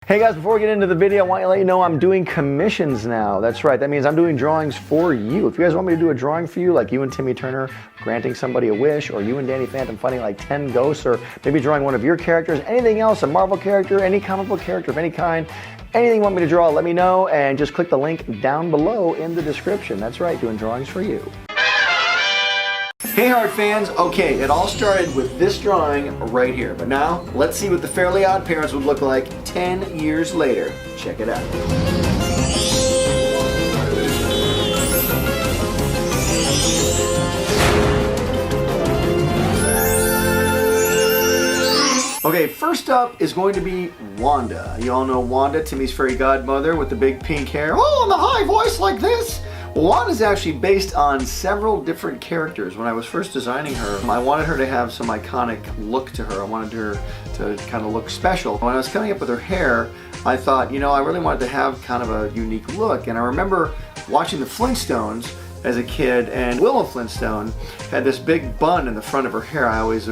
Hey guys, before we get into the video, I want to let you know I'm doing commissions now. That's right, that means I'm doing drawings for you. If you guys want me to do a drawing for you, like you and Timmy Turner granting somebody a wish, or you and Danny Phantom fighting like 10 ghosts, or maybe drawing one of your characters, anything else, a Marvel character, any comic book character of any kind, anything you want me to draw, let me know, and just click the link down below in the description. That's right, doing drawings for you. Hey Hard fans, okay, it all started with this drawing right here, but now let's see what the Fairly Odd Parents would look like 10 years later. Check it out. Okay, first up is going to be Wanda. You all know Wanda, Timmy's fairy godmother with the big pink hair. Oh, and the high voice like this. Wanda's actually based on several different characters. When I was first designing her, I wanted her to have some iconic look to her. I wanted her to kind of look special. When I was coming up with her hair, I thought, you know, I really wanted to have kind of a unique look. And I remember watching the Flintstones as a kid, and Wilma Flintstone had this big bun in the front of her hair. I always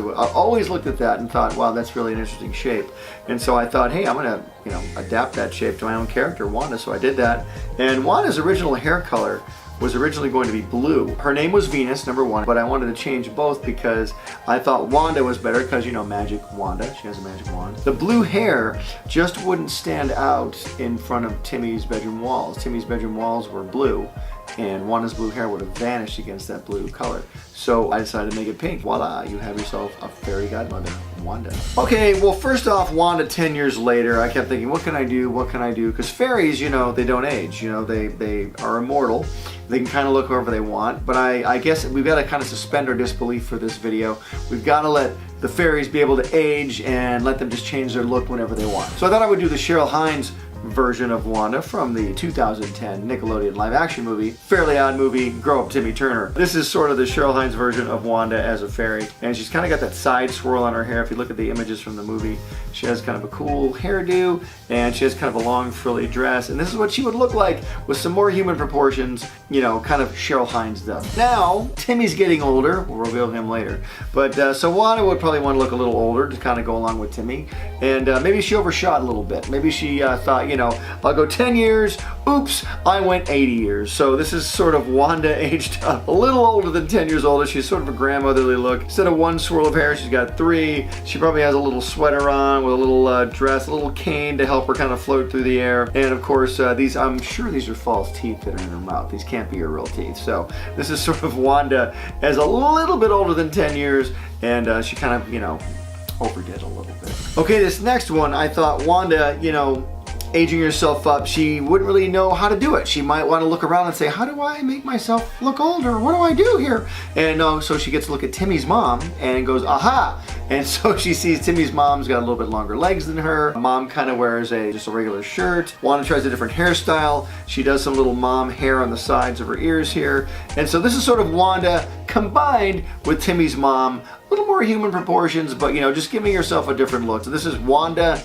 looked at that and thought, wow, that's really an interesting shape. And so I thought, hey, I'm gonna, you know, adapt that shape to my own character, Wanda. So I did that. And Wanda's original hair color was originally going to be blue. Her name was Venus, #1, but I wanted to change both because I thought Wanda was better because, you know, magic Wanda, she has a magic wand. The blue hair just wouldn't stand out in front of Timmy's bedroom walls. Timmy's bedroom walls were blue, and Wanda's blue hair would have vanished against that blue color. So I decided to make it pink. Voila, you have yourself a fairy godmother, Wanda. Okay, well first off, Wanda 10 years later, I kept thinking, what can I do, what can I do? Because fairies, you know, they don't age. You know, they are immortal. They can kind of look whoever they want, but I guess we've got to kind of suspend our disbelief for this video. We've got to let the fairies be able to age and let them just change their look whenever they want. So I thought I would do the Cheryl Hines version of Wanda from the 2010 Nickelodeon live-action movie, Fairly Odd movie, Grow Up Timmy Turner. This is sort of the Cheryl Hines version of Wanda as a fairy, and she's kind of got that side swirl on her hair. If you look at the images from the movie, she has kind of a cool hairdo, and she has kind of a long frilly dress, and this is what she would look like with some more human proportions, you know, kind of Cheryl Hines stuff. Now, Timmy's getting older. We'll reveal him later. But so Wanda would probably want to look a little older to kind of go along with Timmy, and maybe she overshot a little bit. Maybe she thought, you know, I'll go 10 years, oops, I went 80 years. So this is sort of Wanda aged up a little older than 10 years older. She's sort of a grandmotherly look. Instead of one swirl of hair, she's got 3. She probably has a little sweater on with a little dress, a little cane to help her kind of float through the air. And of course, I'm sure these are false teeth that are in her mouth. These can't be her real teeth. So this is sort of Wanda as a little bit older than 10 years, and she kind of, you know, overdid a little bit. Okay, this next one, I thought Wanda, you know, aging herself up, she wouldn't really know how to do it. She might want to look around and say, how do I make myself look older? What do I do here? And so she gets to look at Timmy's mom and goes, aha! And so she sees Timmy's mom's got a little bit longer legs than her. Mom kind of wears just a regular shirt. Wanda tries a different hairstyle. She does some little mom hair on the sides of her ears here. And so this is sort of Wanda combined with Timmy's mom. A little more human proportions, but, you know, just giving herself a different look. So this is Wanda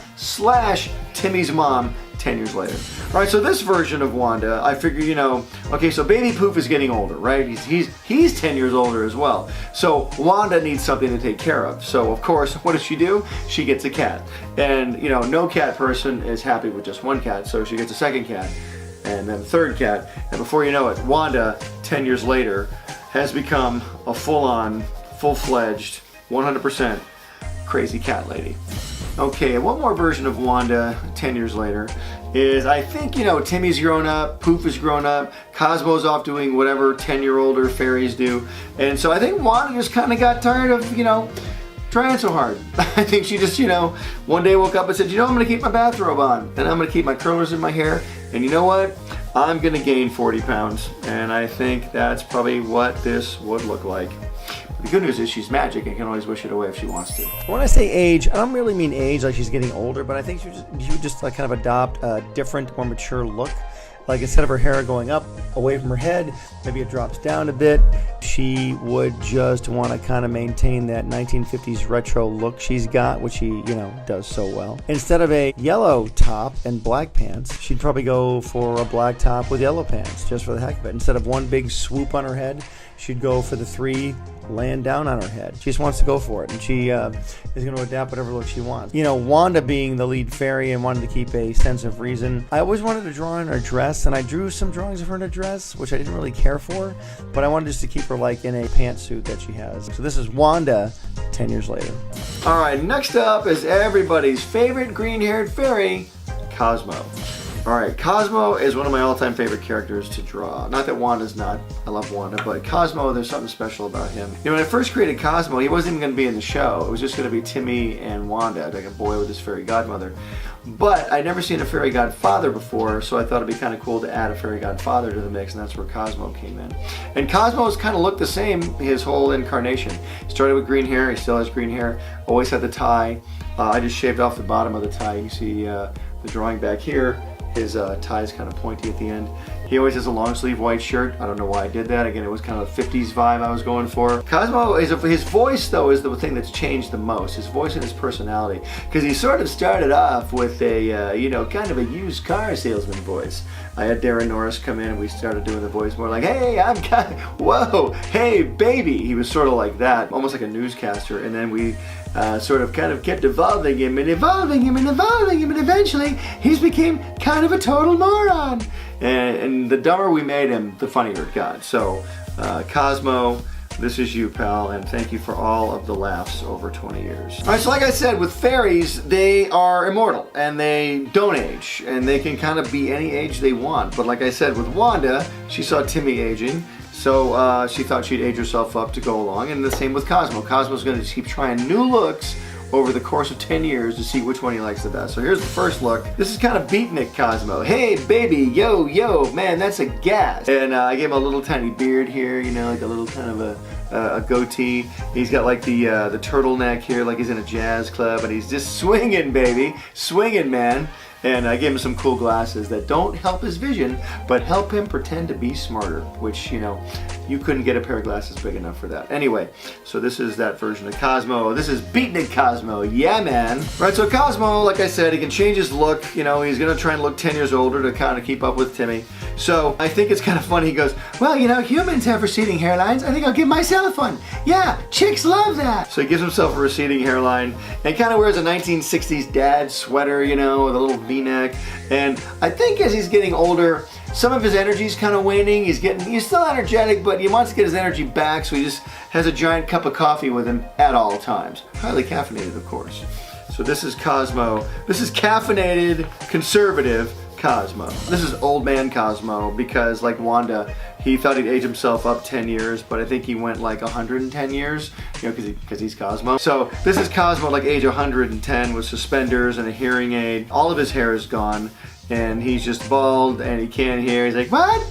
/ Timmy's mom 10 years later. All right, so this version of Wanda, I figured, you know, okay, so baby Poof is getting older, right? He's 10 years older as well. So Wanda needs something to take care of. So of course, what does she do? She gets a cat. And, you know, no cat person is happy with just one cat, so she gets a second cat, and then a third cat. And before you know it, Wanda, 10 years later, has become a full-on, full-fledged, 100% crazy cat lady. Okay, one more version of Wanda 10 years later is, I think, you know, Timmy's grown up, Poof is grown up, Cosmo's off doing whatever 10-year-older fairies do, and so I think Wanda just kind of got tired of, you know, trying so hard. I think she just, you know, one day woke up and said, you know, I'm gonna keep my bathrobe on, and I'm gonna keep my curlers in my hair, and you know what? I'm gonna gain 40 pounds, and I think that's probably what this would look like. The good news is she's magic and can always wish it away if she wants to. When I say age, I don't really mean age like she's getting older, but I think she would just like kind of adopt a different, more mature look. Like instead of her hair going up away from her head, maybe it drops down a bit. She would just want to kind of maintain that 1950s retro look she's got, which she, you know, does so well. Instead of a yellow top and black pants, she'd probably go for a black top with yellow pants, just for the heck of it. Instead of one big swoop on her head, she'd go for the 3 laying down on her head. She just wants to go for it, and she is going to adapt whatever look she wants. You know, Wanda being the lead fairy and wanted to keep a sense of reason, I always wanted to draw in her dress, and I drew some drawings of her in a dress, which I didn't really care for, but I wanted just to keep her like in a pantsuit that she has. So this is Wanda 10 years later. All right, next up is everybody's favorite green-haired fairy, Cosmo. All right, Cosmo is one of my all-time favorite characters to draw. Not that Wanda's not. I love Wanda, but Cosmo, there's something special about him. You know, when I first created Cosmo, he wasn't even going to be in the show. It was just going to be Timmy and Wanda, like a boy with his fairy godmother. But I'd never seen a fairy godfather before, so I thought it'd be kind of cool to add a fairy godfather to the mix, and that's where Cosmo came in. And Cosmo's kind of looked the same his whole incarnation. He started with green hair. He still has green hair. Always had the tie. I just shaved off the bottom of the tie. You see the drawing back here. His tie is kind of pointy at the end. He always has a long sleeve white shirt. I don't know why I did that. Again, it was kind of a 50s vibe I was going for. Cosmo, his voice though is the thing that's changed the most. His voice and his personality. Because he sort of started off with a, you know, kind of a used car salesman voice. I had Darren Norris come in and we started doing the voice more like, hey, whoa, hey, baby. He was sort of like that, almost like a newscaster. And then we sort of kind of kept evolving him and evolving him and evolving him, and eventually he's became kind of a total moron. And the dumber we made him, the funnier it got. So Cosmo, this is you, pal, and thank you for all of the laughs over 20 years. All right, so like I said, with fairies, they are immortal and they don't age, and they can kind of be any age they want. But like I said, with Wanda, she saw Timmy aging, so she thought she'd age herself up to go along, and the same with Cosmo. Cosmo's going to keep trying new looks over the course of 10 years to see which one he likes the best. So here's the first look. This is kind of Beatnik Cosmo. Hey baby, yo, man, that's a gas. And I gave him a little tiny beard here, you know, like a little kind of a goatee. He's got like the turtleneck here, like he's in a jazz club, and he's just swinging, baby, swinging, man. And I gave him some cool glasses that don't help his vision, but help him pretend to be smarter, which, you know, you couldn't get a pair of glasses big enough for that. Anyway, so this is that version of Cosmo. This is Beatnik Cosmo. Yeah, man. Right, so Cosmo, like I said, he can change his look. You know, he's going to try and look 10 years older to kind of keep up with Timmy. So I think it's kind of funny. He goes, well, you know, humans have receding hairlines. I think I'll give myself one. Yeah, chicks love that. So he gives himself a receding hairline and kind of wears a 1960s dad sweater, you know, with a little V-neck. And I think as he's getting older, some of his energy's kind of waning. He's still energetic, but he wants to get his energy back, so he just has a giant cup of coffee with him at all times. Highly caffeinated, of course. So this is Cosmo. This is caffeinated, conservative Cosmo. This is old man Cosmo because, like Wanda, he thought he'd age himself up 10 years, but I think he went like 110 years, you know, because he's Cosmo. So this is Cosmo like age 110 with suspenders and a hearing aid. All of his hair is gone, and he's just bald and he can't hear. He's like, what?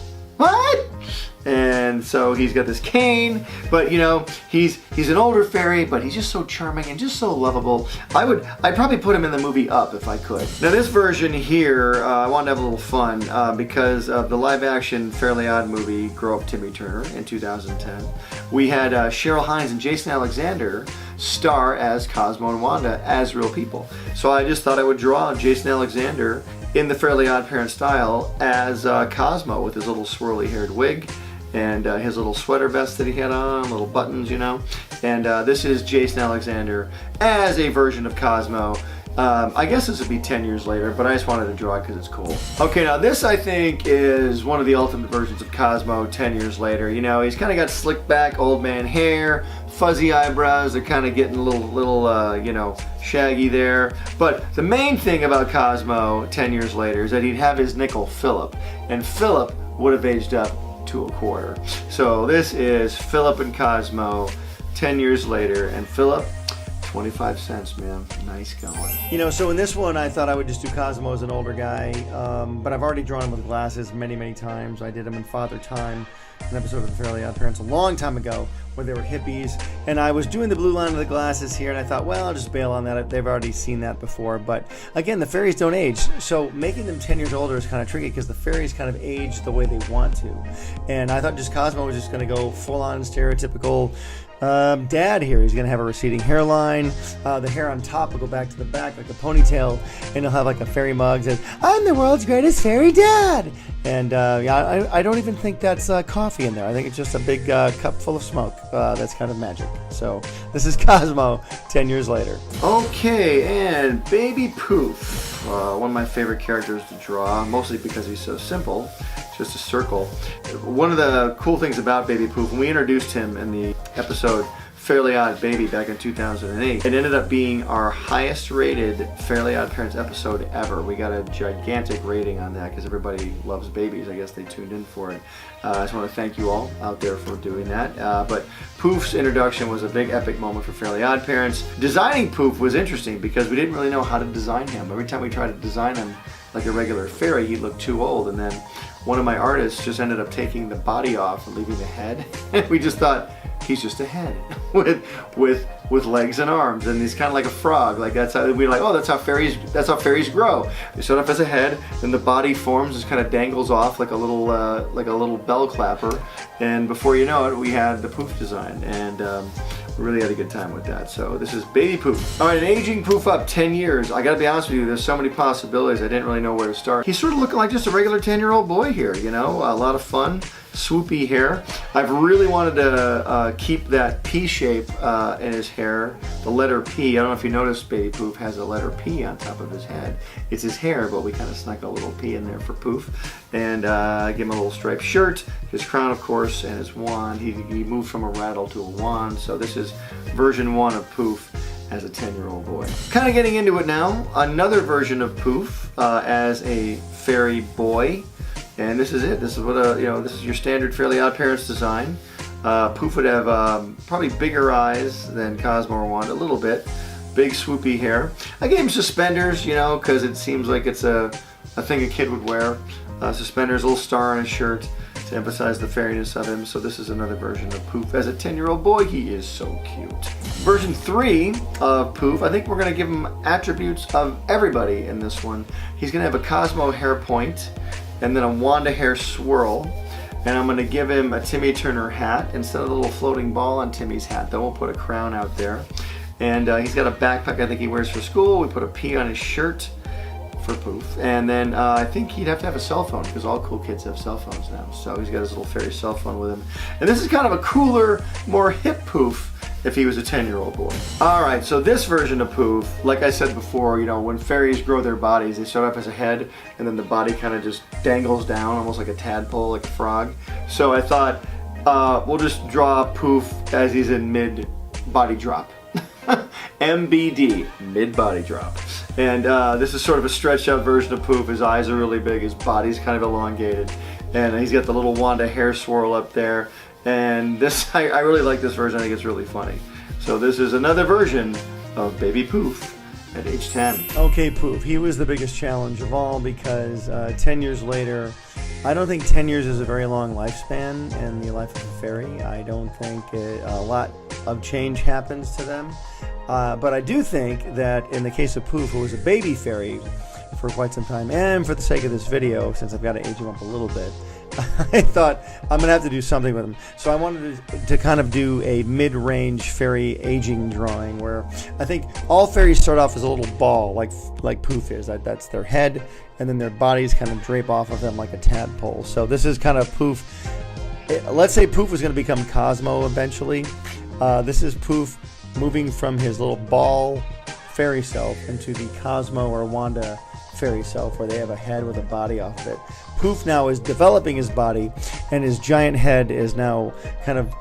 And so he's got this cane, but you know, he's an older fairy, but he's just so charming and just so lovable. I'd probably put him in the movie Up if I could. Now this version here, I wanted to have a little fun because of the live action Fairly Odd movie, Grow Up Timmy Turner in 2010. We had Cheryl Hines and Jason Alexander star as Cosmo and Wanda as real people. So I just thought I would draw Jason Alexander in the Fairly Odd Parent style as Cosmo with his little swirly haired wig and his little sweater vest that he had on, little buttons, you know. And this is Jason Alexander as a version of Cosmo. I guess this would be 10 years later, but I just wanted to draw it because it's cool. Okay, now this I think is one of the ultimate versions of Cosmo 10 years later. You know, he's kind of got slick back old man hair, fuzzy eyebrows, they're kind of getting a little you know, shaggy there. But the main thing about Cosmo 10 years later is that he'd have his nickel Philip, and Philip would have aged up to a quarter. So this is Philip and Cosmo 10 years later, and Philip, 25 cents, man. Nice going. You know, so in this one, I thought I would just do Cosmo as an older guy, but I've already drawn him with glasses many times. I did him in Father Time, an episode of the Fairly Odd Parents a long time ago, where they were hippies, and I was doing the blue line of the glasses here, and I thought, well, I'll just bail on that. They've already seen that before. But again, the fairies don't age, so making them 10 years older is kind of tricky because the fairies kind of age the way they want to. And I thought just Cosmo was just going to go full-on stereotypical Dad here. He's going to have a receding hairline. The hair on top will go back to the back like a ponytail, and he'll have like a fairy mug that says, "I'm the world's greatest fairy dad." And I don't even think that's coffee in there. I think it's just a big cup full of smoke. That's kind of magic. So this is Cosmo 10 years later. Okay, and Baby Poof. One of my favorite characters to draw, mostly because he's so simple. Just a circle. One of the cool things about Baby Poof, when we introduced him in the episode Fairly Odd Baby back in 2008, it ended up being our highest rated Fairly Odd Parents episode ever. We got a gigantic rating on that because everybody loves babies. I guess they tuned in for it. I just want to thank you all out there for doing that. But Poof's introduction was a big epic moment for Fairly Odd Parents. Designing Poof was interesting because we didn't really know how to design him. Every time we tried to design him like a regular fairy, he'd look too old, and then one of my artists just ended up taking the body off and leaving the head. And we just thought, he's just a head with legs and arms, and he's kind of like a frog. Like that's how we're like, oh, that's how fairies grow. They start off as a head, then the body forms, just kind of dangles off like a little bell clapper, and before you know it, we had the Poof design, and we really had a good time with that. So this is Baby Poof. All right, an aging Poof up 10 years. I gotta be honest with you, there's so many possibilities. I didn't really know where to start. He's sort of looking like just a regular 10-year-old boy here, you know, a lot of fun. Swoopy hair. I've really wanted to keep that P shape in his hair, the letter P. I don't know if you noticed, Baby Poof has a letter P on top of his head. It's his hair, but we kind of snuck a little P in there for Poof. And give him a little striped shirt, his crown, of course, and his wand. He moved from a rattle to a wand, so this is version 1 of Poof as a 10-year-old boy. Kind of getting into it now. Another version of Poof as a fairy boy. And this is it. This is what this is your standard Fairly Odd Parents design. Poof would have probably bigger eyes than Cosmo or Wanda, a little bit. Big swoopy hair. I gave him suspenders, you know, because it seems like it's a thing a kid would wear. Suspenders, a little star on his shirt to emphasize the fairiness of him. So this is another version of Poof as a 10-year-old boy. He is so cute. Version 3 of Poof, I think we're going to give him attributes of everybody in this one. He's going to have a Cosmo hair point, and then a Wanda hair swirl, and I'm going to give him a Timmy Turner hat instead of the little floating ball on Timmy's hat. Then we'll put a crown out there, and he's got a backpack I think he wears for school. We put a P on his shirt for Poof, and then I think he'd have to have a cell phone because all cool kids have cell phones now. So he's got his little fairy cell phone with him, and this is kind of a cooler, more hip Poof if he was a 10-year-old boy. All right, so this version of Poof, like I said before, you know, when fairies grow their bodies, they start off as a head, and then the body kind of just dangles down, almost like a tadpole, like a frog. So I thought, we'll just draw Poof as he's in mid-body drop. MBD, mid-body drop. And this is sort of a stretched out version of Poof. His eyes are really big, his body's kind of elongated, and he's got the little Wanda hair swirl up there. And this, I really like this version. I think it's really funny. So this is another version of Baby Poof at age 10. Okay, Poof. He was the biggest challenge of all because 10 years later, I don't think 10 years is a very long lifespan in the life of a fairy. I don't think a lot of change happens to them. But I do think that in the case of Poof, who was a baby fairy for quite some time, and for the sake of this video, since I've got to age him up a little bit, I thought I'm going to have to do something with him. So I wanted to kind of do a mid-range fairy aging drawing where I think all fairies start off as a little ball, like Poof is. That's their head, and then their bodies kind of drape off of them like a tadpole. So this is kind of Poof. Let's say Poof was going to become Cosmo eventually. This is Poof moving from his little ball fairy self into the Cosmo or Wanda fairy self, where they have a head with a body off of it. Poof now is developing his body, and his giant head is now kind of,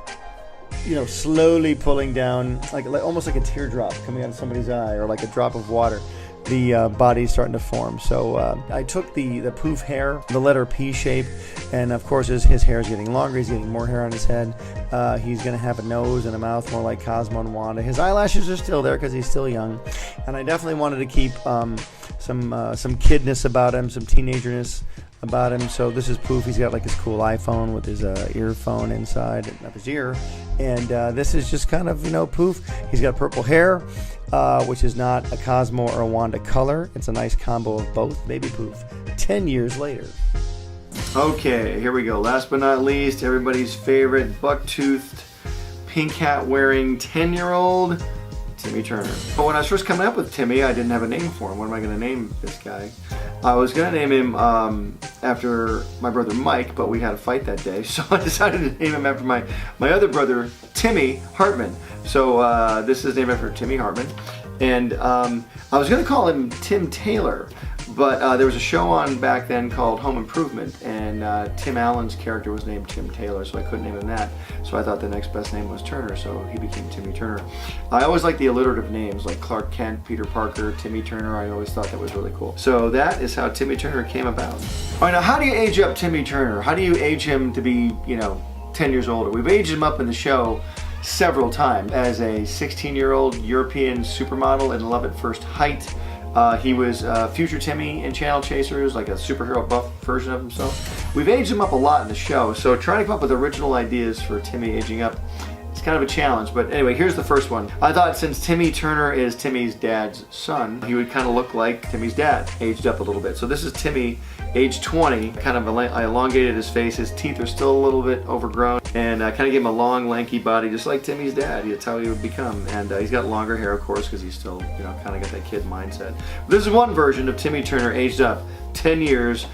you know, slowly pulling down, like almost like a teardrop coming out of somebody's eye, or like a drop of water. The body's starting to form. So I took the Poof hair, the letter P shape, and of course his hair is getting longer. He's getting more hair on his head. He's going to have a nose and a mouth more like Cosmo and Wanda. His eyelashes are still there because he's still young. And I definitely wanted to keep some kidness about him, some teenagerness about him. So this is Poof. He's got like his cool iPhone with his earphone inside of his ear. And this is just kind of, you know, Poof. He's got purple hair, which is not a Cosmo or a Wanda color. It's a nice combo of both. Baby Poof, 10 years later. Okay, here we go. Last but not least, everybody's favorite buck-toothed pink hat wearing 10-year-old Timmy Turner. But when I was first coming up with Timmy, I didn't have a name for him. What am I going to name this guy? I was going to name him after my brother Mike, but we had a fight that day, so I decided to name him after my other brother, Timmy Hartman. So this is named after Timmy Hartman. And I was going to call him Tim Taylor, but there was a show on back then called Home Improvement, and Tim Allen's character was named Tim Taylor, so I couldn't name him that. So I thought the next best name was Turner, so he became Timmy Turner. I always like the alliterative names, like Clark Kent, Peter Parker, Timmy Turner. I always thought that was really cool. So that is how Timmy Turner came about. All right, now how do you age up Timmy Turner? How do you age him to be, 10 years older? We've aged him up in the show several times as a 16-year-old European supermodel in Love at First Height. He was future Timmy in Channel Chasers, like a superhero buff version of himself. We've aged him up a lot in the show, so trying to come up with original ideas for Timmy aging up, it's kind of a challenge. But anyway, here's the first one. I thought since Timmy Turner is Timmy's dad's son, he would kind of look like Timmy's dad, aged up a little bit. So this is Timmy, age 20, kind of I elongated his face. His teeth are still a little bit overgrown, and I kind of gave him a long, lanky body, just like Timmy's dad. That's how he would become. And he's got longer hair, of course, because he's still, kind of got that kid mindset. But this is one version of Timmy Turner aged up 10 years,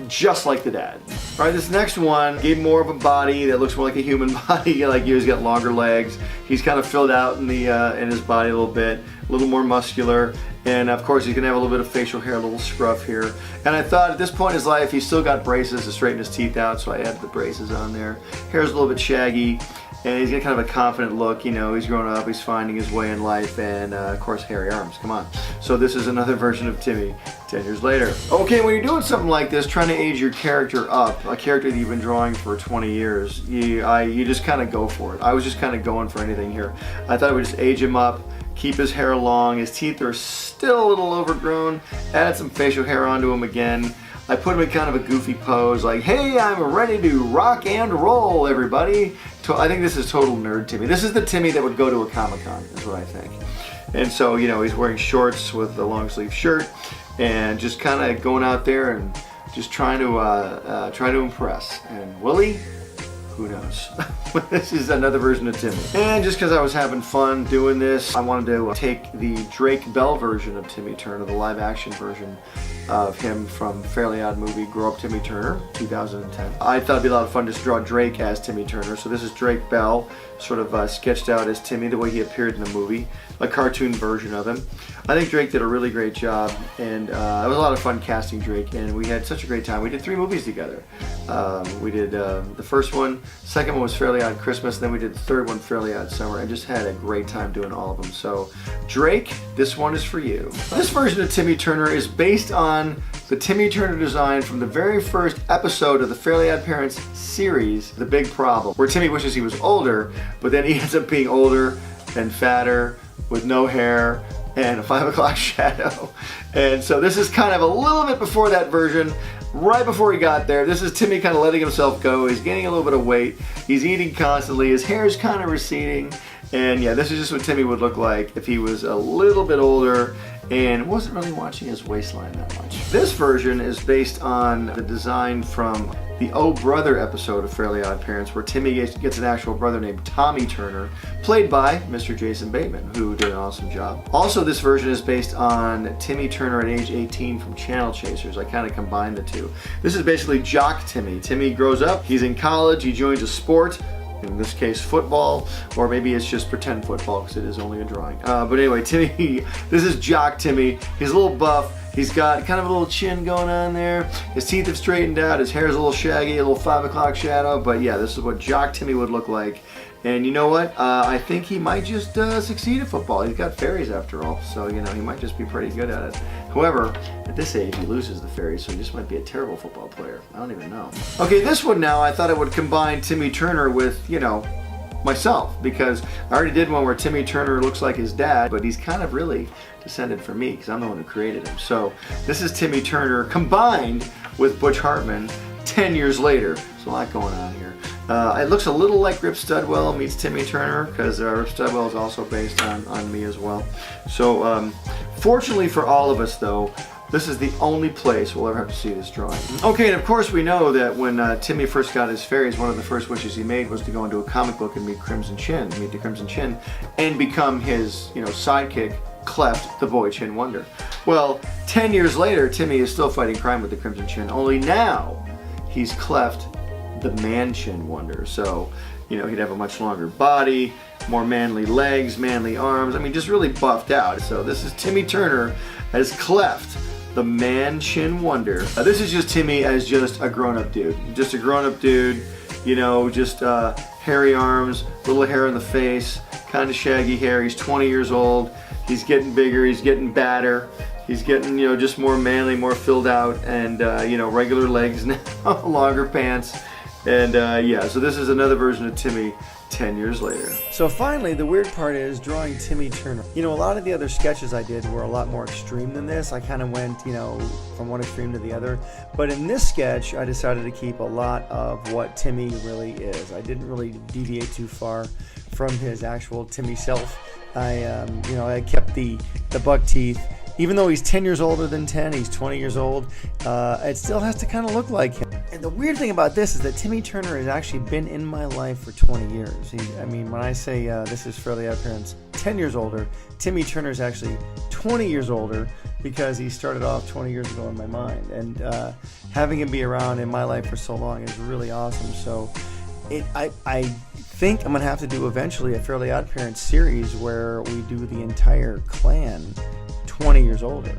just like the dad. All right, this next one gave more of a body that looks more like a human body. Like he's got longer legs. He's kind of filled out in his body a little bit, a little more muscular. And of course, he's gonna have a little bit of facial hair, a little scruff here. And I thought at this point in his life, he's still got braces to straighten his teeth out, so I added the braces on there. Hair's a little bit shaggy, and he's got kind of a confident look. He's growing up, he's finding his way in life, and of course, hairy arms. Come on. So this is another version of Timmy 10 years later. Okay, when you're doing something like this, trying to age your character up, a character that you've been drawing for 20 years, you just kind of go for it. I was just kind of going for anything here. I thought I would just age him up, keep his hair long. His teeth are still a little overgrown. Added some facial hair onto him again. I put him in kind of a goofy pose, like, hey, I'm ready to rock and roll, everybody. I think this is total nerd Timmy. This is the Timmy that would go to a Comic-Con, is what I think. And so, he's wearing shorts with a long sleeve shirt and just kind of going out there and just trying to impress. And will he? Who knows? This is another version of Timmy. And just because I was having fun doing this, I wanted to take the Drake Bell version of Timmy Turner, the live action version of him from Fairly Odd Movie, Grow Up Timmy Turner, 2010. I thought it'd be a lot of fun to draw Drake as Timmy Turner. So this is Drake Bell, sort of sketched out as Timmy, the way he appeared in the movie, a cartoon version of him. I think Drake did a really great job, and it was a lot of fun casting Drake, and we had such a great time. We did 3 movies together. We did the first one, second one was Fairly Odd Christmas, and then we did the third one, Fairly Odd Summer, and just had a great time doing all of them. So Drake, this one is for you. This version of Timmy Turner is based on the Timmy Turner design from the very first episode of the Fairly Odd Parents series, The Big Problem, where Timmy wishes he was older, but then he ends up being older and fatter with no hair and a 5 o'clock shadow. And so this is kind of a little bit before that version, right before he got there. This is Timmy kind of letting himself go. He's gaining a little bit of weight. He's eating constantly. His hair's kind of receding. And yeah, this is just what Timmy would look like if he was a little bit older and wasn't really watching his waistline that much. This version is based on the design from the Oh Brother episode of Fairly Odd Parents, where Timmy gets an actual brother named Tommy Turner, played by Mr. Jason Bateman, who did an awesome job. Also, this version is based on Timmy Turner at age 18 from Channel Chasers. I kind of combined the two. This is basically Jock Timmy. Timmy grows up, he's in college, he joins a sport, in this case football, or maybe it's just pretend football because it is only a drawing. But anyway, Timmy, this is Jock Timmy. He's a little buff. He's got kind of a little chin going on there. His teeth have straightened out. His hair's a little shaggy, a little 5 o'clock shadow. But yeah, this is what Jock Timmy would look like. And you know what? I think he might just succeed at football. He's got fairies after all, so he might just be pretty good at it. However, at this age, he loses the fairies, so he just might be a terrible football player. I don't even know. Okay, this one now, I thought I would combine Timmy Turner with, myself, because I already did one where Timmy Turner looks like his dad, but he's kind of really descended from me because I'm the one who created him. So this is Timmy Turner combined with Butch Hartman 10 years later. There's a lot going on here. It looks a little like Rip Studwell meets Timmy Turner, because Rip Studwell is also based on me as well. So fortunately for all of us though, This is the only place we'll ever have to see this drawing. Okay, and of course we know that when Timmy first got his fairies, one of the first wishes he made was to go into a comic book and meet the Crimson Chin, and become his, sidekick, Cleft, the boy Chin Wonder. Well, 10 years later, Timmy is still fighting crime with the Crimson Chin, only now he's Cleft, the man Chin Wonder. So, he'd have a much longer body, more manly legs, manly arms. I mean, just really buffed out. So this is Timmy Turner as Cleft, the man Chin Wonder. This is just Timmy as just a grown-up dude. Just a grown-up dude, just hairy arms, little hair in the face, kind of shaggy hair. He's 20 years old. He's getting bigger, he's getting badder. He's getting, just more manly, more filled out, and, regular legs now, longer pants. And so this is another version of Timmy 10 years later. So finally, the weird part is drawing Timmy Turner. A lot of the other sketches I did were a lot more extreme than this. I kind of went, from one extreme to the other. But in this sketch, I decided to keep a lot of what Timmy really is. I didn't really deviate too far from his actual Timmy self. I kept the buck teeth. Even though he's 10 years older than 10, he's 20 years old, it still has to kind of look like him. And the weird thing about this is that Timmy Turner has actually been in my life for 20 years. When I say this is Fairly OddParents 10 years older, Timmy Turner is actually 20 years older because he started off 20 years ago in my mind. And having him be around in my life for so long is really awesome. So I think I'm going to have to do eventually a Fairly OddParents series where we do the entire clan 20 years older.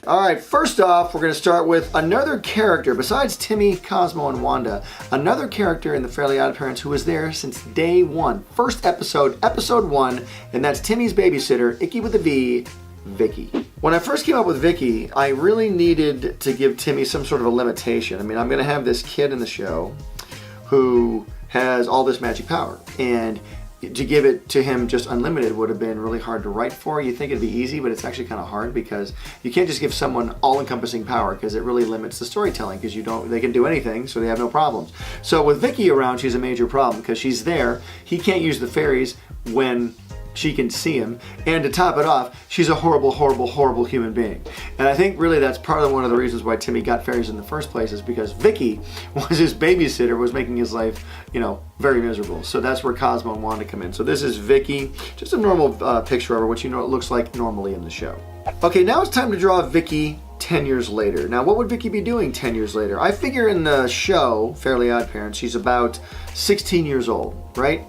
All right, first off, we're going to start with another character, besides Timmy, Cosmo, and Wanda, another character in the Fairly OddParents who was there since day one. First episode, episode 1, and that's Timmy's babysitter, Icky with a V, Vicky. When I first came up with Vicky, I really needed to give Timmy some sort of a limitation. I'm going to have this kid in the show who has all this magic power, and to give it to him just unlimited would have been really hard to write for. You think it'd be easy, but it's actually kind of hard because you can't just give someone all-encompassing power because it really limits the storytelling because they can do anything, so they have no problems. So with Vicky around, she's a major problem because she's there. He can't use the fairies when she can see him, and to top it off, she's a horrible, horrible, horrible human being. And I think really that's one of the reasons why Timmy got fairies in the first place is because Vicky was his babysitter, was making his life, very miserable. So that's where Cosmo and Wanda come in. So this is Vicky, just a normal picture of her, which it looks like normally in the show. Okay, now it's time to draw Vicky 10 years later. Now, what would Vicky be doing 10 years later? I figure in the show, Fairly OddParents, she's about 16 years old, right?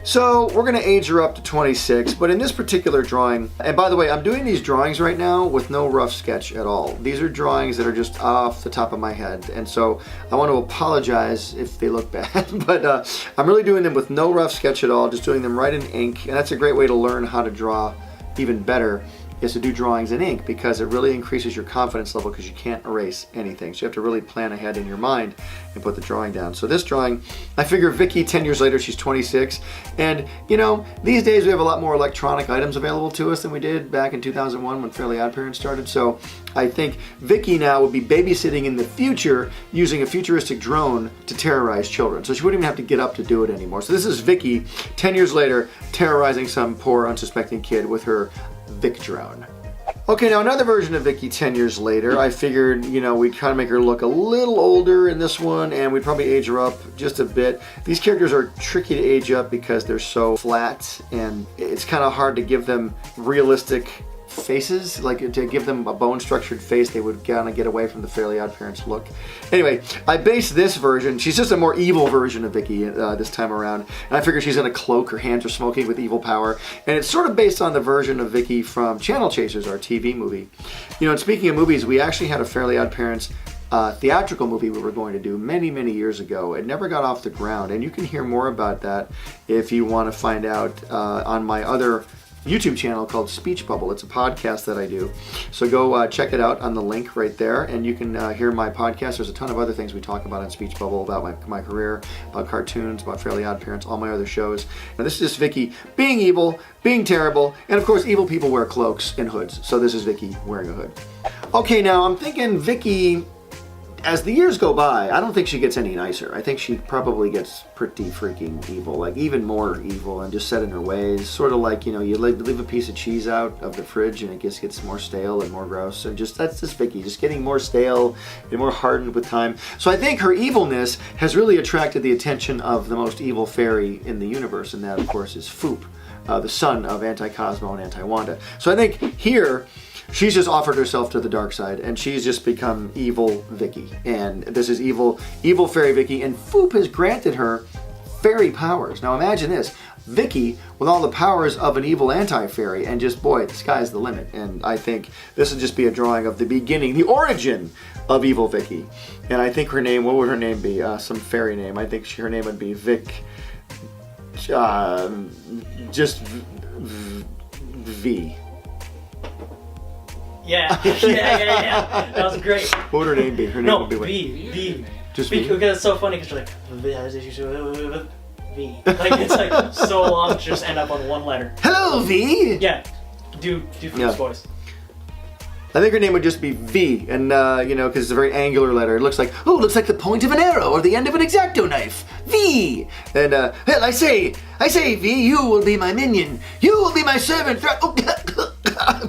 So we're going to age her up to 26, but in this particular drawing, and by the way, I'm doing these drawings right now with no rough sketch at all. These are drawings that are just off the top of my head, and so I want to apologize if they look bad, but I'm really doing them with no rough sketch at all, just doing them right in ink, and that's a great way to learn how to draw even better, is to do drawings in ink because it really increases your confidence level because you can't erase anything. So you have to really plan ahead in your mind and put the drawing down. So this drawing, I figure Vicky 10 years later, she's 26. And these days we have a lot more electronic items available to us than we did back in 2001 when Fairly OddParents started. So I think Vicky now would be babysitting in the future using a futuristic drone to terrorize children. So she wouldn't even have to get up to do it anymore. So this is Vicky 10 years later terrorizing some poor unsuspecting kid with her Vic drone. Okay, now another version of Vicky 10 years later. I figured, we'd kind of make her look a little older in this one, and we'd probably age her up just a bit. These characters are tricky to age up because they're so flat, and it's kind of hard to give them realistic faces. Like, to give them a bone-structured face, they would kind of get away from the Fairly OddParents look. Anyway, I based this version, she's just a more evil version of Vicky this time around, and I figure she's in a cloak, her hands are smoking with evil power, and it's sort of based on the version of Vicky from Channel Chasers, our TV movie. And speaking of movies, we actually had a Fairly OddParents theatrical movie we were going to do many, many years ago. It never got off the ground, and you can hear more about that if you want to find out on my other YouTube channel called Speech Bubble. It's a podcast that I do. So go check it out on the link right there, and you can hear my podcast. There's a ton of other things we talk about on Speech Bubble, about my career, about cartoons, about Fairly OddParents, all my other shows. Now this is just Vicky being evil, being terrible, and of course evil people wear cloaks and hoods. So this is Vicky wearing a hood. Okay, now I'm thinking Vicky as the years go by, I don't think she gets any nicer. I think she probably gets pretty freaking evil, like even more evil and just set in her ways. Sort of like, you know, you leave a piece of cheese out of the fridge and it just gets more stale and more gross. And that's just Vicky, just getting more stale and more hardened with time. So I think her evilness has really attracted the attention of the most evil fairy in the universe, and that, of course, is Foop, the son of Anti-Cosmo and Anti-Wanda. So I think here, she's just offered herself to the dark side, and she's just become evil Vicky. And this is evil fairy Vicky, and Foop has granted her fairy powers. Now imagine this, Vicky with all the powers of an evil anti-fairy, and just, boy, the sky's the limit. And I think this would just be a drawing of the beginning, the origin of evil Vicky. And I think her name, what would her name be? Some fairy name. I think her name would be just V. Yeah. That was great. What would her name be? Her name would be what? V. Just V? Because it's so funny because you're like, V. Like, it's like so long to just end up on one letter. Hello, V! Yeah. Do Foop's voice. I think her name would just be V, and you know, because it's a very angular letter. It looks like the point of an arrow or the end of an X-Acto knife. V. And well, I say, V, you will be my minion. You will be my servant.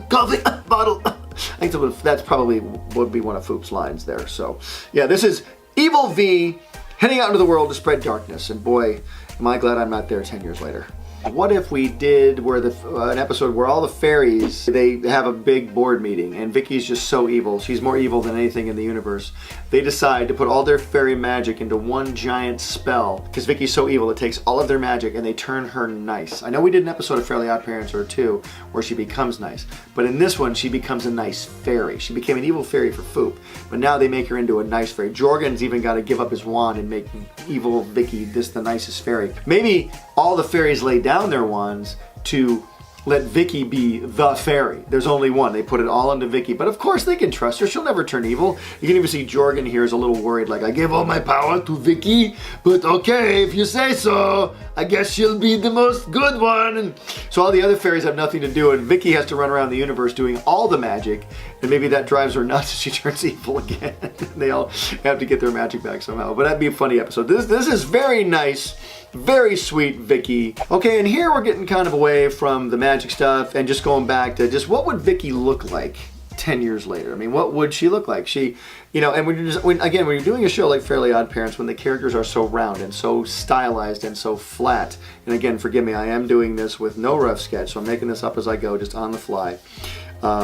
Coffee bottle. I think that's probably would be one of Foop's lines there. So, yeah, this is evil V heading out into the world to spread darkness. And boy, am I glad I'm not there 10 years later. What if we did an episode where all the fairies, they have a big board meeting, and Vicky's just so evil. She's more evil than anything in the universe. They decide to put all their fairy magic into one giant spell, because Vicky's so evil it takes all of their magic and they turn her nice. I know we did an episode of Fairly OddParents or two where she becomes nice, but in this one she becomes a nice fairy. She became an evil fairy for Foop, but now they make her into a nice fairy. Jorgen's even got to give up his wand and make evil Vicky the nicest fairy. Maybe all the fairies lay down their wands to let Vicky be the fairy. There's only one. They put it all into Vicky. But of course they can trust her. She'll never turn evil. You can even see Jorgen here is a little worried, like, I gave all my power to Vicky, but okay, if you say so, I guess she'll be the most good one. And so all the other fairies have nothing to do, and Vicky has to run around the universe doing all the magic, and maybe that drives her nuts as she turns evil again. They all have to get their magic back somehow. But that'd be a funny episode. This is very nice. Very sweet Vicky. Okay, and here we're getting kind of away from the magic stuff and just going back to just what would Vicky look like 10 years later? I mean, what would she look like? She, you know, and when you're doing a show like Fairly OddParents, when the characters are so round and so stylized and so flat, and again, forgive me, I am doing this with no rough sketch, so I'm making this up as I go, just on the fly.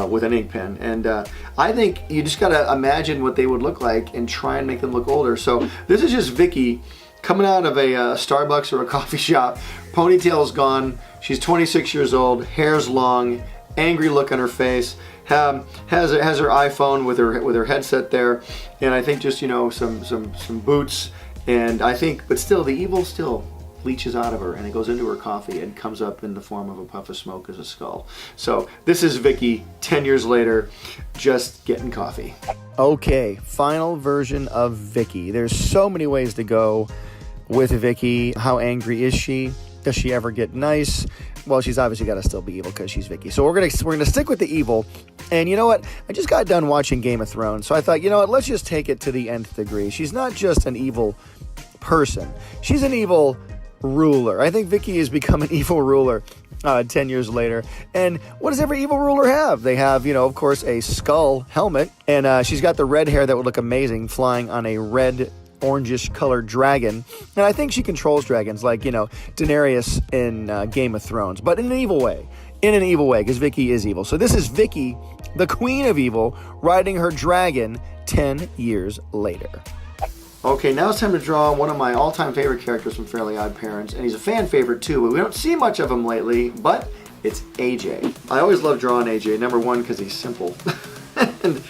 With an ink pen, and I think you just gotta imagine what they would look like and try and make them look older. So this is just Vicky coming out of a Starbucks or a coffee shop. Ponytail's gone. She's 26 years old. Hair's long. Angry look on her face. Has her iPhone with her headset there, and I think just, you know, some boots. And I think, but still, the evil still leaches out of her, and it goes into her coffee and comes up in the form of a puff of smoke as a skull. So this is Vicky 10 years later, just getting coffee. Okay, final version of Vicky. There's so many ways to go with Vicky. How angry is she? Does she ever get nice? Well, she's obviously got to still be evil because she's Vicky. So we're gonna stick with the evil. And you know what? I just got done watching Game of Thrones, so I thought, you know what? Let's just take it to the nth degree. She's not just an evil person. She's an evil ruler. I think Vicky has become an evil ruler 10 years later. And what does every evil ruler have? They have, you know, of course, a skull helmet, and she's got the red hair that would look amazing flying on a red orangish colored dragon. And I think she controls dragons like, you know, Daenerys in Game of Thrones, but in an evil way. In an evil way, because Vicky is evil. So this is Vicky, the queen of evil, riding her dragon 10 years later. Okay, now it's time to draw one of my all-time favorite characters from Fairly OddParents, and he's a fan favorite too, but we don't see much of him lately, but it's AJ. I always love drawing AJ, number one, because he's simple. And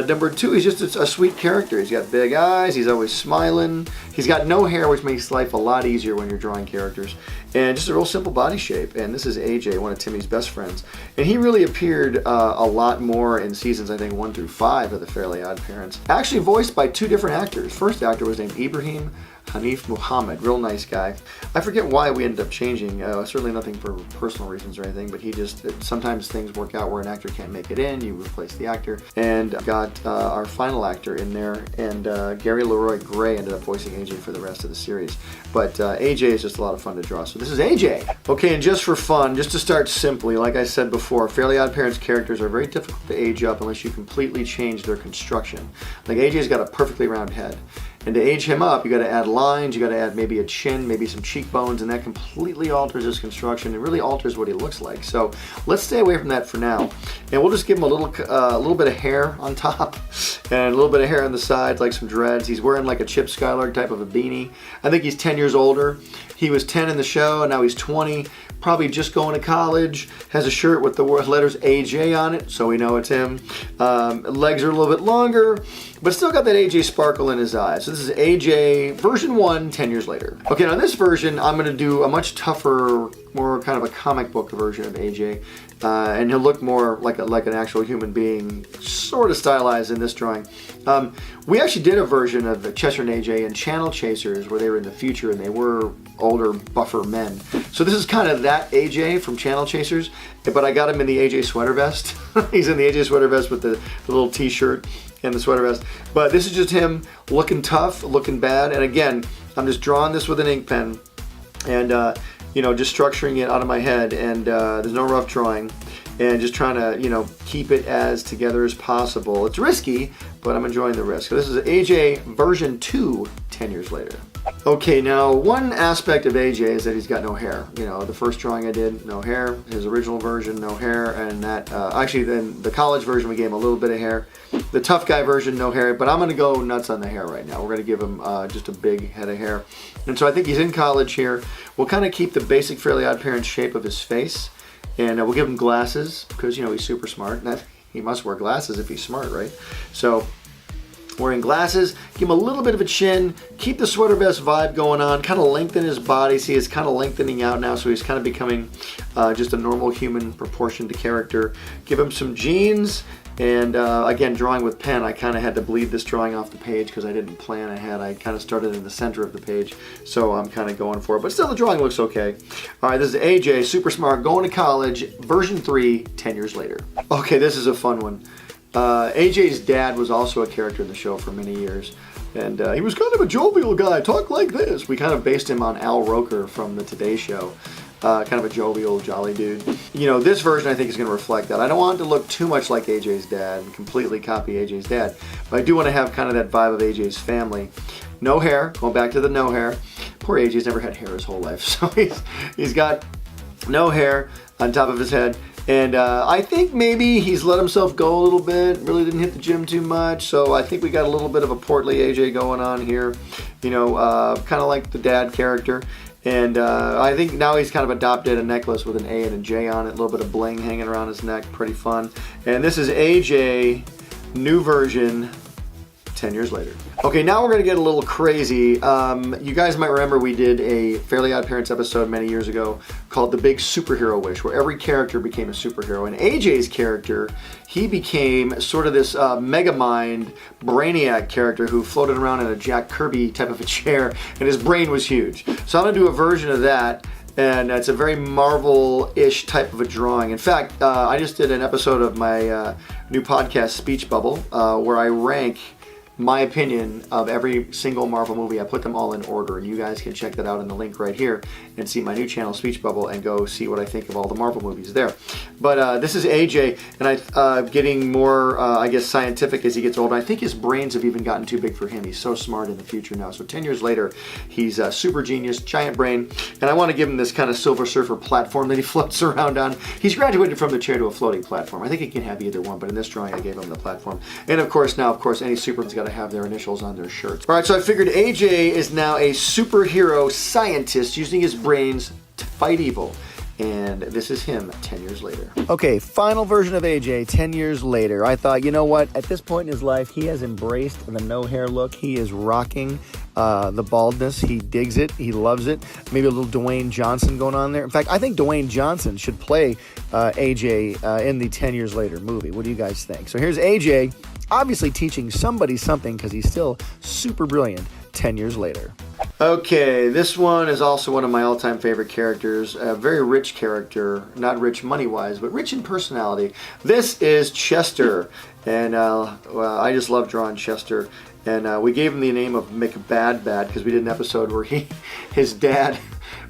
number two, he's just a sweet character. He's got big eyes, he's always smiling, he's got no hair, which makes life a lot easier when you're drawing characters, and just a real simple body shape. And this is AJ, one of Timmy's best friends. And he really appeared a lot more in seasons, I think, 1 through 5 of the Fairly OddParents. Actually voiced by two different actors. First actor was named Ibrahim Hanif Muhammad, real nice guy. I forget why we ended up changing. Certainly nothing for personal reasons or anything, but he just, sometimes things work out where an actor can't make it in, you replace the actor. And got our final actor in there, and Gary Leroy Gray ended up voicing AJ for the rest of the series. But AJ is just a lot of fun to draw. So this is AJ. Okay, and just for fun, just to start simply, like I said before, Fairly OddParents characters are very difficult to age up unless you completely change their construction. Like AJ's got a perfectly round head. And to age him up, you got to add lines, you got to add maybe a chin, maybe some cheekbones, and that completely alters his construction. It really alters what he looks like. So let's stay away from that for now. And we'll just give him a little bit of hair on top and a little bit of hair on the sides, like some dreads. He's wearing like a Chip Skylark type of a beanie. I think he's 10 years older. He was 10 in the show, and now he's 20. Probably just going to college. Has a shirt with the letters AJ on it, so we know it's him. Legs are a little bit longer, but still got that AJ sparkle in his eyes. So this is AJ version 1, 10 years later. Okay, now in this version, I'm going to do a much tougher, more kind of a comic book version of AJ. And he'll look more like an actual human being, sort of stylized in this drawing. We actually did a version of Chester and AJ in Channel Chasers where they were in the future and they were older, buffer men. So this is kind of that AJ from Channel Chasers, but I got him in the AJ sweater vest. He's in the AJ sweater vest with the little t-shirt and the sweater vest. But this is just him looking tough, looking bad. And again, I'm just drawing this with an ink pen and you know, just structuring it out of my head, and there's no rough drawing, and just trying to, you know, keep it as together as possible. It's risky, but I'm enjoying the risk. So this is AJ version 2, 10 years later. Okay, now one aspect of AJ is that he's got no hair. You know, the first drawing I did, no hair. His original version, no hair, and that, actually then the college version we gave him a little bit of hair. The tough guy version, no hair, but I'm gonna go nuts on the hair right now. We're gonna give him just a big head of hair. And so I think he's in college here. We'll kind of keep the basic Fairly OddParents shape of his face, and we'll give him glasses, because, you know, he's super smart. He must wear glasses if he's smart, right? So, wearing glasses, give him a little bit of a chin, keep the sweater vest vibe going on, kind of lengthen his body. See, it's kind of lengthening out now, so he's kind of becoming just a normal human proportioned character. Give him some jeans, and again, drawing with pen, I kind of had to bleed this drawing off the page because I didn't plan ahead. I kind of started in the center of the page, so I'm kind of going for it. But still, the drawing looks okay. All right, this is AJ, super smart, going to college, version 3, 10 years later. Okay, this is a fun one. AJ's dad was also a character in the show for many years, and he was kind of a jovial guy, talk like this. We kind of based him on Al Roker from the Today Show, kind of a jovial, jolly dude. You know, this version I think is going to reflect that. I don't want it to look too much like AJ's dad and completely copy AJ's dad, but I do want to have kind of that vibe of AJ's family. No hair, going back to the no hair. Poor AJ's never had hair his whole life, so he's got no hair on top of his head. And I think maybe he's let himself go a little bit, really didn't hit the gym too much, so I think we got a little bit of a portly AJ going on here, you know, kind of like the dad character. And I think now he's kind of adopted a necklace with an A and a J on it, a little bit of bling hanging around his neck, pretty fun. And this is AJ, new version, 10 years later. Okay, now we're going to get a little crazy. You guys might remember we did a Fairly OddParents episode many years ago called The Big Superhero Wish, where every character became a superhero. And AJ's character, he became sort of this mega mind brainiac character who floated around in a Jack Kirby type of a chair, and his brain was huge. So I'm going to do a version of that. And it's a very Marvel-ish type of a drawing. In fact, I just did an episode of my new podcast, Speech Bubble, where I rank my opinion of every single Marvel movie. I put them all in order, and you guys can check that out in the link right here and see my new channel, Speech Bubble, and go see what I think of all the Marvel movies there. But this is AJ, and I'm getting more, I guess, scientific as he gets older. I think his brains have even gotten too big for him. He's so smart in the future now. So 10 years later, he's a super genius, giant brain, and I want to give him this kind of Silver Surfer platform that he floats around on. He's graduated from the chair to a floating platform. I think he can have either one, but in this drawing, I gave him the platform. And of course, now, any Superman's got to have their initials on their shirts. All right, so I figured AJ is now a superhero scientist using his brains to fight evil. And this is him 10 years later. Okay, final version of AJ 10 years later. I thought, you know what? At this point in his life, he has embraced the no hair look. He is rocking the baldness. He digs it. He loves it. Maybe a little Dwayne Johnson going on there. In fact, I think Dwayne Johnson should play AJ in the 10 years later movie. What do you guys think? So here's AJ, obviously teaching somebody something because he's still super brilliant 10 years later. Okay, this one is also one of my all-time favorite characters. A very rich character, not rich money-wise, but rich in personality. This is Chester, and well, I just love drawing Chester. And we gave him the name of Mcbadbat because we did an episode where his dad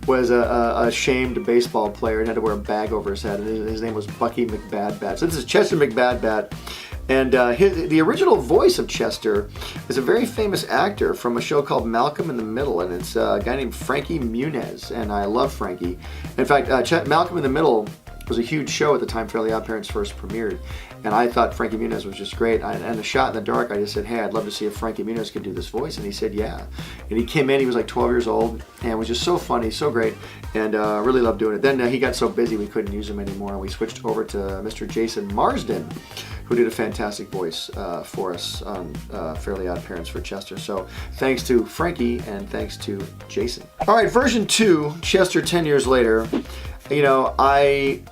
was a shamed baseball player and had to wear a bag over his head. And his name was Bucky Mcbadbat. So this is Chester Mcbadbat. And the original voice of Chester is a very famous actor from a show called Malcolm in the Middle, and it's a guy named Frankie Muniz, and I love Frankie. In fact, Malcolm in the Middle was a huge show at the time Fairly OddParents first premiered, and I thought Frankie Muniz was just great. And a shot in the dark, I just said, hey, I'd love to see if Frankie Muniz could do this voice, and he said, yeah. And he came in, he was like 12 years old, and was just so funny, so great, and really loved doing it. Then he got so busy we couldn't use him anymore, and we switched over to Mr. Jason Marsden, who did a fantastic voice for us on Fairly OddParents for Chester. So thanks to Frankie and thanks to Jason. All right, version 2, Chester 10 years later. You know, I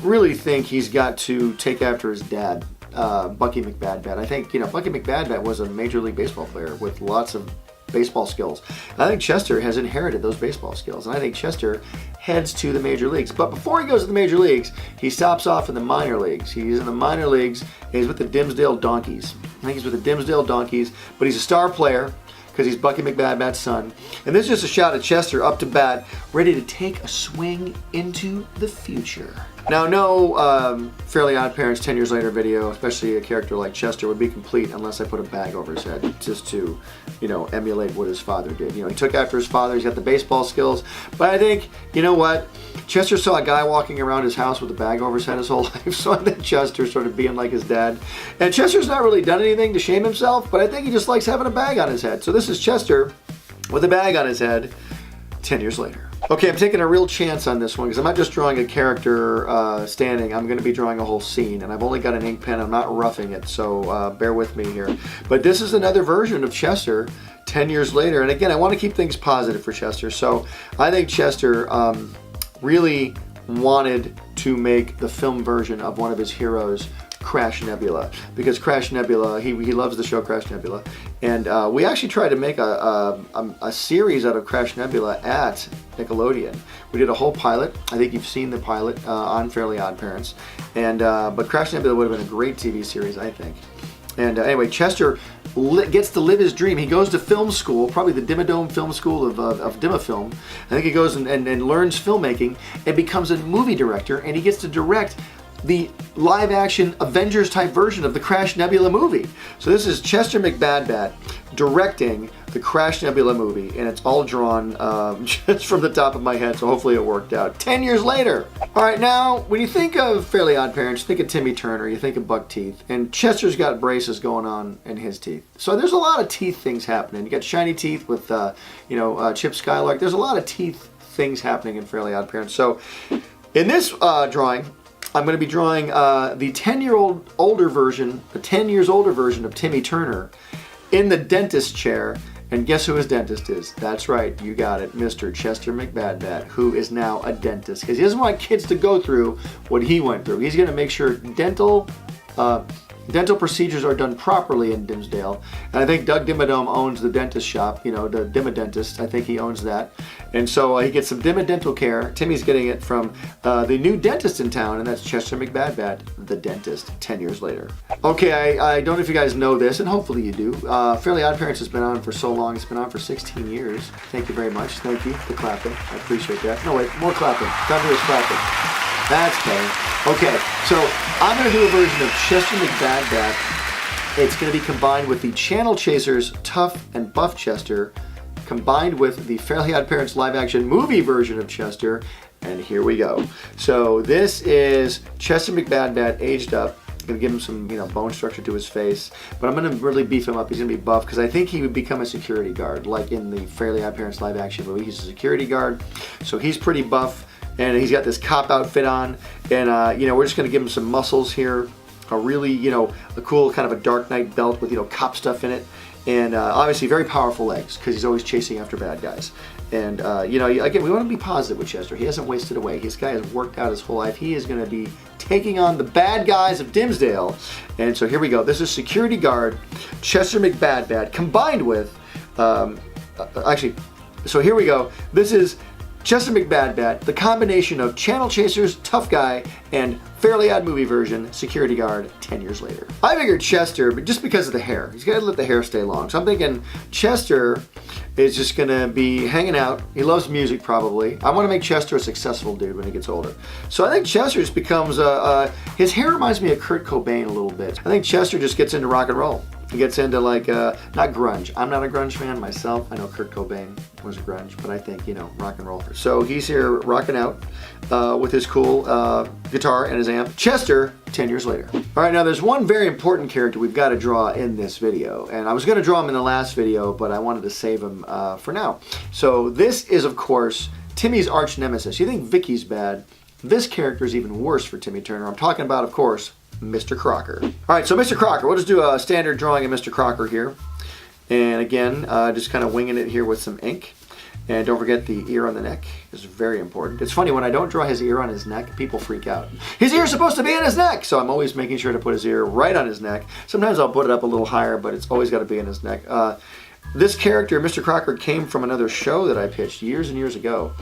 really think he's got to take after his dad, Bucky Mcbadbat. I think, you know, Bucky Mcbadbat was a Major League Baseball player with lots of baseball skills. And I think Chester has inherited those baseball skills, and I think Chester heads to the major leagues. But before he goes to the major leagues, he stops off in the minor leagues. He's in the minor leagues, and he's with the Dimsdale Donkeys. I think he's with the Dimsdale Donkeys, but he's a star player because he's Bucky Mcbadbat's son. And this is just a shot at Chester up to bat, ready to take a swing into the future. Now, no Fairly OddParents 10 years later video, especially a character like Chester, would be complete unless I put a bag over his head just to, you know, emulate what his father did. You know, he took after his father, he's got the baseball skills, but I think, you know what, Chester saw a guy walking around his house with a bag over his head his whole life, so I think Chester started being like his dad. And Chester's not really done anything to shame himself, but I think he just likes having a bag on his head. So this is Chester with a bag on his head 10 years later. Okay, I'm taking a real chance on this one because I'm not just drawing a character standing. I'm going to be drawing a whole scene, and I've only got an ink pen. I'm not roughing it, so bear with me here. But this is another version of Chester 10 years later, and again, I want to keep things positive for Chester. So I think Chester really wanted to make the film version of one of his heroes, Crash Nebula, because Crash Nebula, he loves the show Crash Nebula, and we actually tried to make a series out of Crash Nebula at Nickelodeon. We did a whole pilot. I think you've seen the pilot on Fairly OddParents, and but Crash Nebula would have been a great TV series, I think. And anyway, Chester gets to live his dream. He goes to film school, probably the Dimmadome Film School of Dimafilm. I think he goes and learns filmmaking and becomes a movie director, and he gets to direct the live-action Avengers-type version of the Crash Nebula movie. So this is Chester Mcbadbat directing the Crash Nebula movie, and it's all drawn just from the top of my head, so hopefully it worked out. 10 years later. All right, now, when you think of Fairly OddParents, you think of Timmy Turner, you think of buck teeth, and Chester's got braces going on in his teeth. So there's a lot of teeth things happening. You got shiny teeth with, Chip Skylark. There's a lot of teeth things happening in Fairly OddParents. So in this drawing, I'm going to be drawing the 10 years older version of Timmy Turner in the dentist chair. And guess who his dentist is? That's right, you got it, Mr. Chester Mcbadbat, who is now a dentist. Because he doesn't want kids to go through what he went through. He's going to make sure dental procedures are done properly in Dimsdale. And I think Doug Dimmadome owns the dentist shop, you know, the Dimmadentist. I think he owns that. And so he gets some Dimmadental care. Timmy's getting it from the new dentist in town, and that's Chester Mcbadbat, the dentist, 10 years later. Okay, I don't know if you guys know this, and hopefully you do. Fairly OddParents has been on for so long. It's been on for 16 years. Thank you very much. Thank you for clapping. I appreciate that. No, wait, more clapping. Thunder is clapping. That's better. Okay, so I'm going to do a version of Chester Mcbadbat. It's going to be combined with the Channel Chasers Tough and Buff Chester, combined with the Fairly OddParents live-action movie version of Chester, and here we go. So this is Chester Mcbadbat aged up. I'm going to give him some, bone structure to his face, but I'm going to really beef him up. He's going to be buff because I think he would become a security guard, like in the Fairly OddParents live-action movie. He's a security guard, so he's pretty buff. And he's got this cop outfit on, and we're just going to give him some muscles here, a really, a cool kind of a Dark Knight belt with, cop stuff in it, and obviously very powerful legs because he's always chasing after bad guys. And again, we want to be positive with Chester. He hasn't wasted away. This guy has worked out his whole life. He is going to be taking on the bad guys of Dimsdale. And so here we go. This is security guard Chester Mcbadbat combined with actually, so here we go. This is Chester Mcbadbat, the combination of Channel Chasers, Tough Guy, and Fairly Odd Movie version, security guard 10 years later. I figured Chester, but just because of the hair. He's got to let the hair stay long. So I'm thinking Chester is just going to be hanging out. He loves music, probably. I want to make Chester a successful dude when he gets older. So I think Chester just becomes, his hair reminds me of Kurt Cobain a little bit. I think Chester just gets into rock and roll. He gets into like, not grunge. I'm not a grunge fan myself. I know Kurt Cobain was grunge, but I think, you know, rock and roll. So he's here rocking out with his cool guitar and his amp. Chester, 10 years later. All right, now there's one very important character we've got to draw in this video. And I was going to draw him in the last video, but I wanted to save him for now. So this is, of course, Timmy's arch-nemesis. You think Vicky's bad. This character is even worse for Timmy Turner. I'm talking about, of course, Mr. Crocker. All right, so Mr. Crocker, we'll just do a standard drawing of Mr. Crocker here. And again, just kind of winging it here with some ink. And don't forget the ear on the neck is very important. It's funny, when I don't draw his ear on his neck, people freak out. His ear's supposed to be on his neck! So I'm always making sure to put his ear right on his neck. Sometimes I'll put it up a little higher, but it's always got to be in his neck. This character, Mr. Crocker, came from another show that I pitched years and years ago.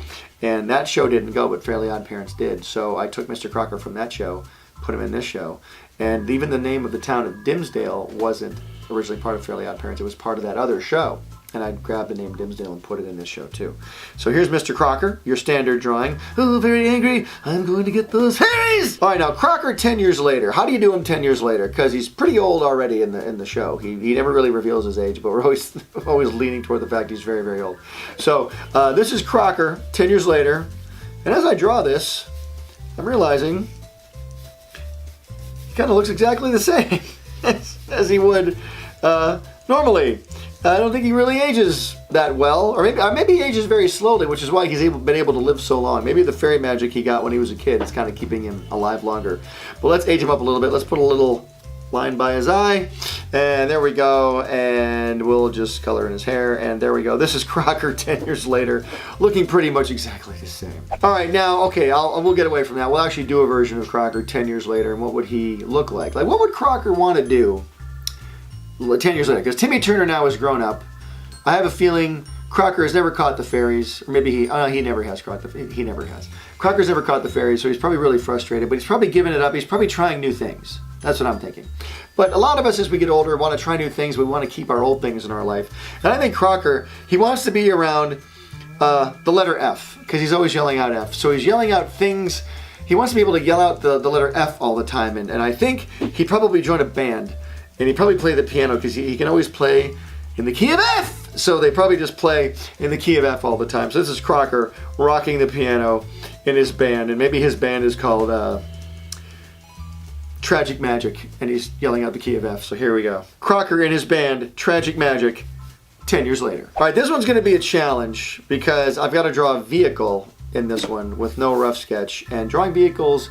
And that show didn't go, but Fairly OddParents did. So I took Mr. Crocker from that show, put him in this show. And even the name of the town of Dimsdale wasn't originally part of Fairly OddParents. It was part of that other show. And I grabbed the name Dimsdale and put it in this show too. So here's Mr. Crocker, your standard drawing. Oh, very angry. I'm going to get those fairies! All right, now Crocker 10 years later. How do you do him 10 years later? Because he's pretty old already in the show. He never really reveals his age, but we're always leaning toward the fact he's very, very old. So this is Crocker 10 years later. And as I draw this, I'm realizing he kind of looks exactly the same as he would normally. I don't think he really ages that well, or maybe he ages very slowly, which is why he's been able to live so long. Maybe the fairy magic he got when he was a kid is kind of keeping him alive longer. But let's age him up a little bit. Let's put a little line by his eye, and there we go, and we'll just color in his hair, and there we go. This is Crocker 10 years later, looking pretty much exactly the same. All right, now, okay, we'll get away from that. We'll actually do a version of Crocker 10 years later, and what would he look like? Like, what would Crocker want to do 10 years later? Because Timmy Turner now is grown up. I have a feeling Crocker has never caught the fairies, or maybe he never has caught he never has. Crocker's never caught the fairies, so he's probably really frustrated, but he's probably given it up. He's probably trying new things. That's what I'm thinking. But a lot of us, as we get older, want to try new things. We want to keep our old things in our life. And I think Crocker, he wants to be around the letter F, because he's always yelling out F. So he's yelling out things. He wants to be able to yell out the letter F all the time. And I think he'd probably join a band. And he'd probably play the piano, because he can always play in the key of F. So they probably just play in the key of F all the time. So this is Crocker rocking the piano in his band. And maybe his band is called Tragic Magic. And he's yelling out the key of F. So here we go. Crocker in his band, Tragic Magic, 10 years later. All right, this one's going to be a challenge, because I've got to draw a vehicle in this one with no rough sketch. And drawing vehicles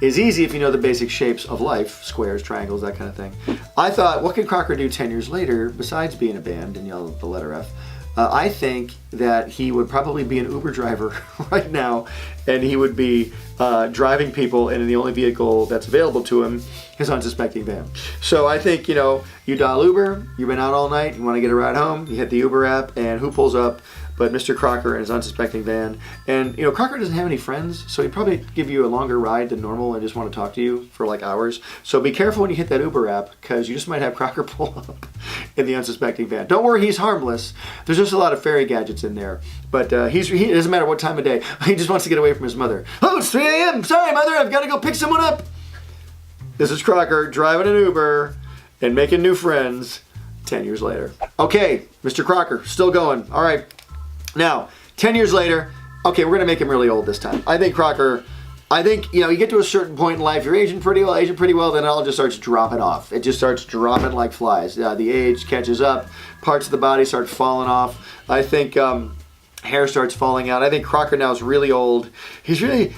is easy if you know the basic shapes of life, squares, triangles, that kind of thing. I thought, what could Crocker do 10 years later besides be in a band and yell the letter F? I think that he would probably be an Uber driver right now, and he would be driving people, and in the only vehicle that's available to him, his unsuspecting van. So I think, you know, you dial Uber, you've been out all night, you want to get a ride home, you hit the Uber app, and who pulls up but Mr. Crocker and his unsuspecting van. And, you know, Crocker doesn't have any friends, so he'd probably give you a longer ride than normal and just want to talk to you for like hours. So be careful when you hit that Uber app, because you just might have Crocker pull up in the unsuspecting van. Don't worry, he's harmless. There's just a lot of fairy gadgets in there. But he doesn't matter what time of day. He just wants to get away from his mother. Oh, it's 3 a.m. Sorry, Mother, I've got to go pick someone up. This is Crocker driving an Uber and making new friends 10 years later. Okay, Mr. Crocker, still going. All right. Now, 10 years later, okay, we're going to make him really old this time. I think Crocker, you know, you get to a certain point in life, you're aging pretty well, then it all just starts dropping off. It just starts dropping like flies. The age catches up, parts of the body start falling off. I think hair starts falling out. I think Crocker now is really old. He's really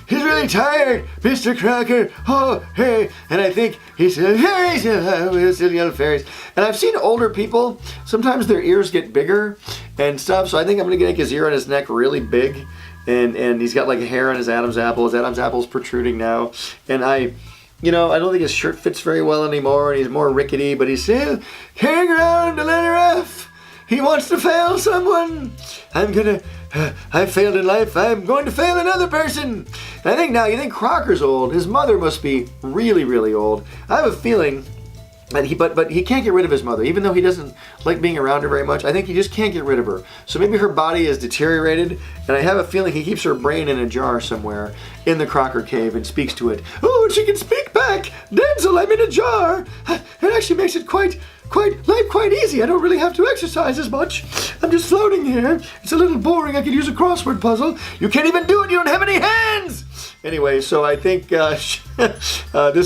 tired, Mr. Crocker. Oh, hey. And I think he's still yelling fairies. And I've seen older people, sometimes their ears get bigger and stuff. So I think I'm going to make his ear on his neck really big. And he's got like a hair on his Adam's apple. His Adam's apple's protruding now. And I don't think his shirt fits very well anymore. And he's more rickety, but he's still carrying around the letter F. he wants to fail someone. I failed in life. I'm going to fail another person. And I think now, you think Crocker's old. His mother must be really, really old. I have a feeling that but he can't get rid of his mother, even though he doesn't like being around her very much. I think he just can't get rid of her. So maybe her body is deteriorated, and I have a feeling he keeps her brain in a jar somewhere in the Crocker cave and speaks to it. Oh, and she can speak back. Denzel, I'm in a jar. It actually makes it quite easy. I don't really have to exercise as much. I'm just floating here. It's a little boring. I could use a crossword puzzle. You can't even do it. You don't have any hands. Anyway, so I think this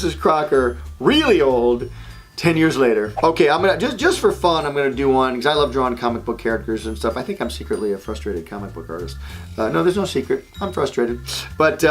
is Crocker, really old. 10 years later. Okay, I'm gonna just for fun, I'm gonna do one because I love drawing comic book characters and stuff. I think I'm secretly a frustrated comic book artist. No, there's no secret. I'm frustrated, but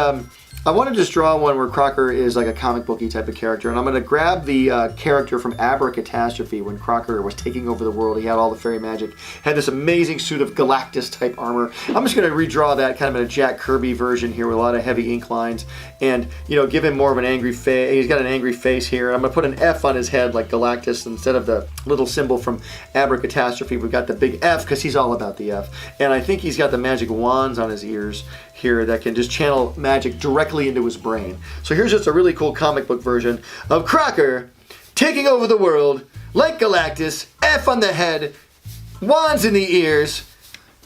I want to just draw one where Crocker is like a comic booky type of character, and I'm gonna grab the character from Catastrophe when Crocker was taking over the world. He had all the fairy magic, had this amazing suit of Galactus type armor. I'm just gonna redraw that kind of in a Jack Kirby version here with a lot of heavy ink lines, and give him more of an angry face. He's got an angry face here. I'm gonna put an F on his head like Galactus instead of the little symbol from Catastrophe. We've got the big F because he's all about the F, and I think he's got the magic wands on his ears here that can just channel magic directly into his brain. So here's just a really cool comic book version of Crocker taking over the world like Galactus, F on the head, wands in the ears,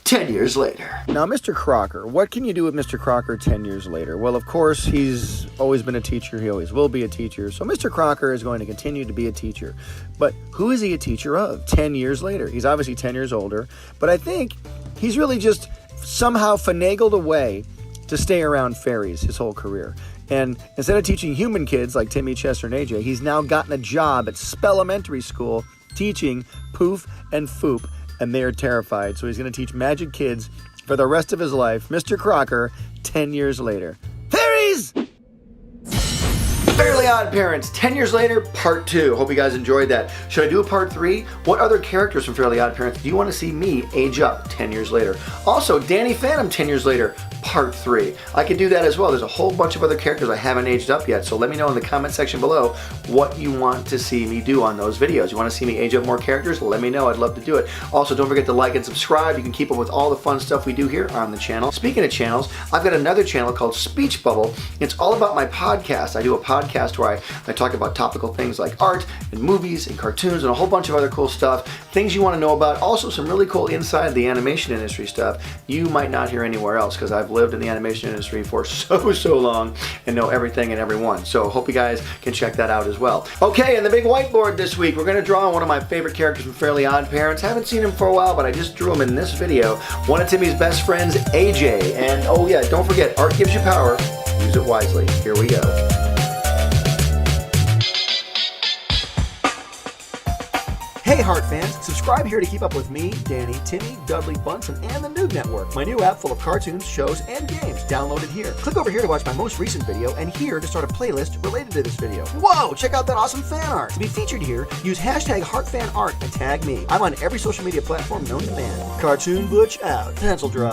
10 years later. Now, Mr. Crocker, what can you do with Mr. Crocker 10 years later? Well, of course, he's always been a teacher. He always will be a teacher. So Mr. Crocker is going to continue to be a teacher. But who is he a teacher of 10 years later? He's obviously 10 years older, but I think he's really just somehow finagled a way to stay around fairies his whole career. And instead of teaching human kids like Timmy, Chester, and AJ, he's now gotten a job at Spellementary School teaching Poof and Foop, and they are terrified. So he's going to teach magic kids for the rest of his life. Mr. Crocker, 10 years later. Fairies! Fairly Odd Parents, 10 years later, part 2. Hope you guys enjoyed that. Should I do a part 3? What other characters from Fairly Odd Parents do you want to see me age up 10 years later? Also, Danny Phantom 10 years later, part 3. I could do that as well. There's a whole bunch of other characters I haven't aged up yet, so let me know in the comment section below what you want to see me do on those videos. You want to see me age up more characters? Let me know. I'd love to do it. Also, don't forget to like and subscribe. You can keep up with all the fun stuff we do here on the channel. Speaking of channels, I've got another channel called Speech Bubble. It's all about my podcast. I do a podcast where I talk about topical things like art and movies and cartoons and a whole bunch of other cool stuff, things you want to know about. Also, some really cool inside the animation industry stuff you might not hear anywhere else, because I've lived in the animation industry for so long and know everything and everyone. So hope you guys can check that out as well. Okay, and the big whiteboard this week, we're going to draw one of my favorite characters from Fairly Odd Parents. Haven't seen him for a while, but I just drew him in this video. One of Timmy's best friends, AJ. And oh yeah, don't forget, art gives you power. Use it wisely. Here we go. Hey Heart fans, subscribe here to keep up with me, Danny, Timmy, Dudley, Bunsen, and the NOOG Network. My new app full of cartoons, shows, and games. Download it here. Click over here to watch my most recent video, and here to start a playlist related to this video. Whoa, check out that awesome fan art. To be featured here, use hashtag HeartFanArt and tag me. I'm on every social media platform known to man. Cartoon Butch out. Pencil drop.